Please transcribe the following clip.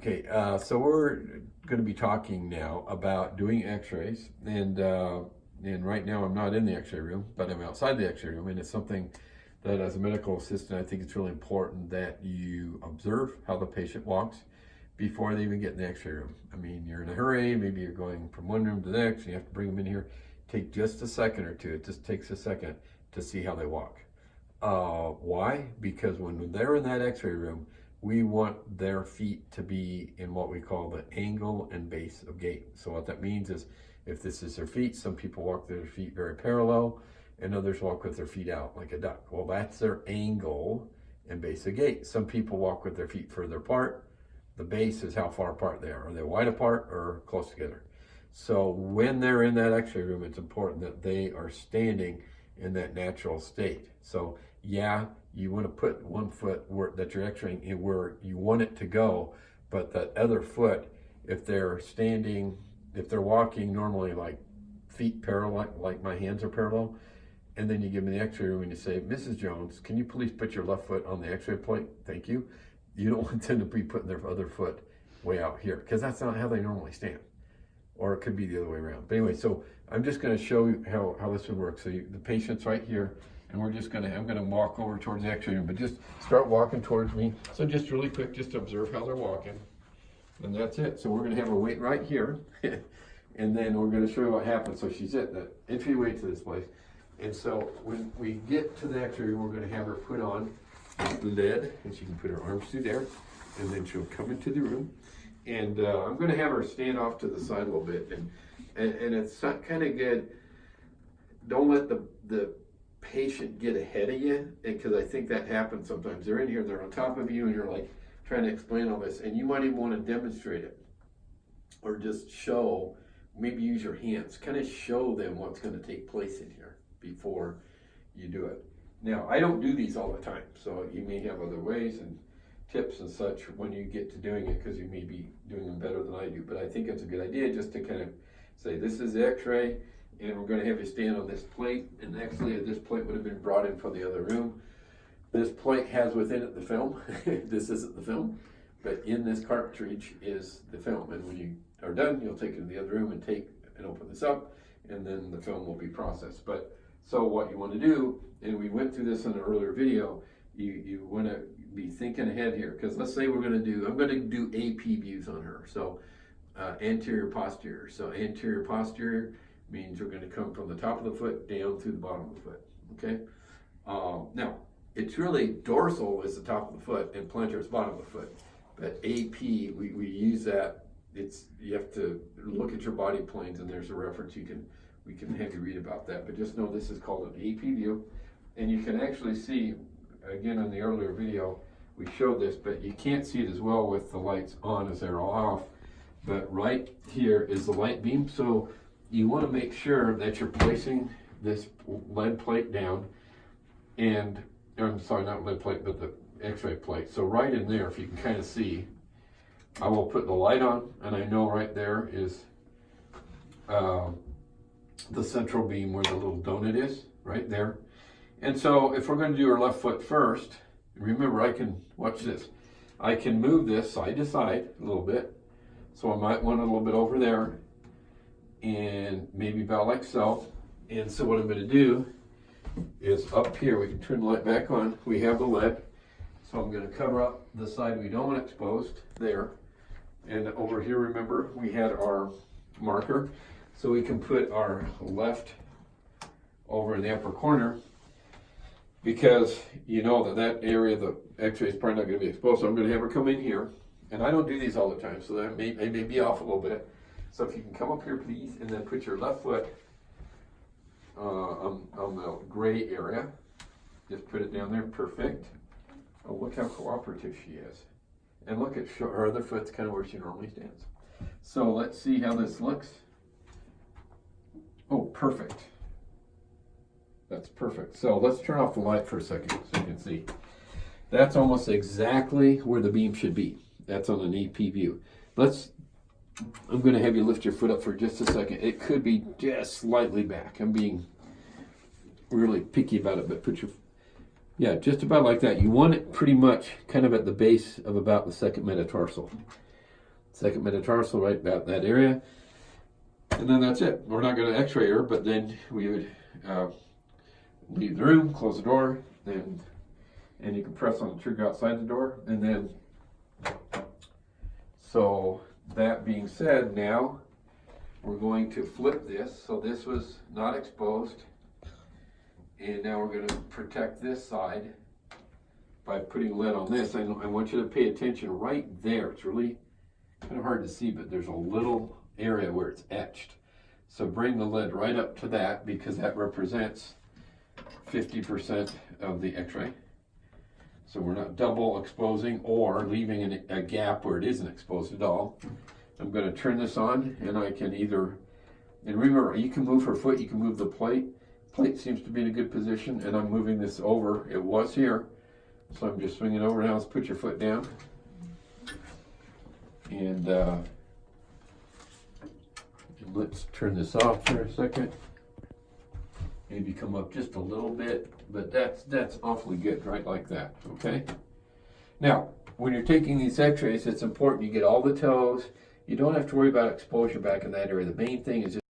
Okay, so we're going to be talking now about doing x-rays, and right now I'm not in the x-ray room, but I'm outside the x-ray room, and it's something that as a medical assistant I think it's really important that you observe how the patient walks before they even get in the x-ray room. I mean, you're in a hurry, maybe you're going from one room to the next, and you have to bring them in here. Take just a second or two, it just takes a second to see how they walk. Why? Because when they're in that x-ray room, we want their feet to be in what we call the angle and base of gait. So what that means is, if this is their feet, some people walk their feet very parallel and others walk with their feet out like a duck. Well, that's their angle and base of gait. Some people walk with their feet further apart. The base is how far apart they are. Are they wide apart or close together? So when they're in that x-ray room, it's important that they are standing in that natural state. So yeah, you want to put one foot that you're x-raying in where you want it to go, but that other foot, if they're standing, if they're walking normally like feet parallel, like my hands are parallel, and then you give them the x-ray room and you say, Mrs. Jones, can you please put your left foot on the x-ray plate? Thank you. You don't want them to be putting their other foot way out here, because that's not how they normally stand. Or it could be the other way around. But anyway, so I'm just going to show you how this would work. So the patient's right here, and I'm going to walk over towards the x-ray room, but just start walking towards me. So just really quick, just observe how they're walking. And that's it. So we're going to have her wait right here, and then we're going to show you what happens. So she's at the entryway to this place. And so when we get to the x-ray room, we're going to have her put on the lid, and she can put her arms through there, and then she'll come into the room. And I'm going to have her stand off to the side a little bit, and it's kind of good. Don't let the patient get ahead of you, because I think that happens sometimes. They're in here, they're on top of you, and you're like trying to explain all this, and you might even want to demonstrate it, or just show, maybe use your hands, kind of show them what's going to take place in here before you do it. Now, I don't do these all the time, so you may have other ways and tips and such when you get to doing it, because you may be doing them better than I do. But I think it's a good idea just to kind of say, this is the x-ray, and we're going to have you stand on this plate. And actually, this plate would have been brought in from the other room. This plate has within it the film. This isn't the film, but in this cartridge is the film. And when you are done, you'll take it to the other room and open this up, and then the film will be processed. But so what you want to do, and we went through this in an earlier video, you want to be thinking ahead here, because let's say I'm going to do AP views on her. So anterior posterior. So anterior posterior means we're going to come from the top of the foot down through the bottom of the foot. Okay. Now it's really dorsal is the top of the foot and plantar is bottom of the foot. But AP we use that. You have to look at your body planes, and there's a reference we can have you read about that. But just know this is called an AP view, and you can actually see. Again, in the earlier video, we showed this, but you can't see it as well with the lights on as they're all off. But right here is the light beam. So you want to make sure that you're placing this lead plate down, and, I'm sorry, not lead plate, but the x-ray plate. So right in there, if you can kind of see, I will put the light on, and I know right there is the central beam where the little donut is, right there. And so if we're going to do our left foot first, remember watch this, I can move this side to side a little bit. So I might want it a little bit over there, and maybe about like so. And so what I'm going to do is up here, we can turn the light back on, we have the lead. So I'm going to cover up the side we don't want exposed there. And over here, remember, we had our marker. So we can put our left over in the upper corner, because you know that area, the x-ray is probably not going to be exposed. So I'm going to have her come in here, and I don't do these all the time, so that may be off a little bit. So if you can come up here, please, and then put your left foot on the gray area. Just put it down there, perfect. Oh, look how cooperative she is. And look at her other foot's kind of where she normally stands. So let's see how this looks. Oh, perfect. That's perfect. So let's turn off the light for a second so you can see. That's almost exactly where the beam should be. That's on an AP view. I'm going to have you lift your foot up for just a second. It could be just slightly back. I'm being really picky about it, but yeah, just about like that. You want it pretty much kind of at the base of about the second metatarsal. second metatarsal, right about that area. And then that's it. We're not going to x-ray her, but then we would leave the room, close the door, and you can press on the trigger outside the door. And then, so that being said, now we're going to flip this. So this was not exposed. And now we're going to protect this side by putting lead on this. I want you to pay attention right there. It's really kind of hard to see, but there's a little area where it's etched. So bring the lead right up to that, because that represents 50% of the x-ray. So we're not double exposing or leaving a gap where it isn't exposed at all. I'm going to turn this on, and I can either, and remember, you can move her foot, you can move the plate. Plate seems to be in a good position, and I'm moving this over. It was here, so I'm just swinging over now. Let's put your foot down. And let's turn this off for a second. Maybe come up just a little bit, but that's awfully good, right like that, okay? Now, when you're taking these x-rays, it's important you get all the toes. You don't have to worry about exposure back in that area. The main thing is just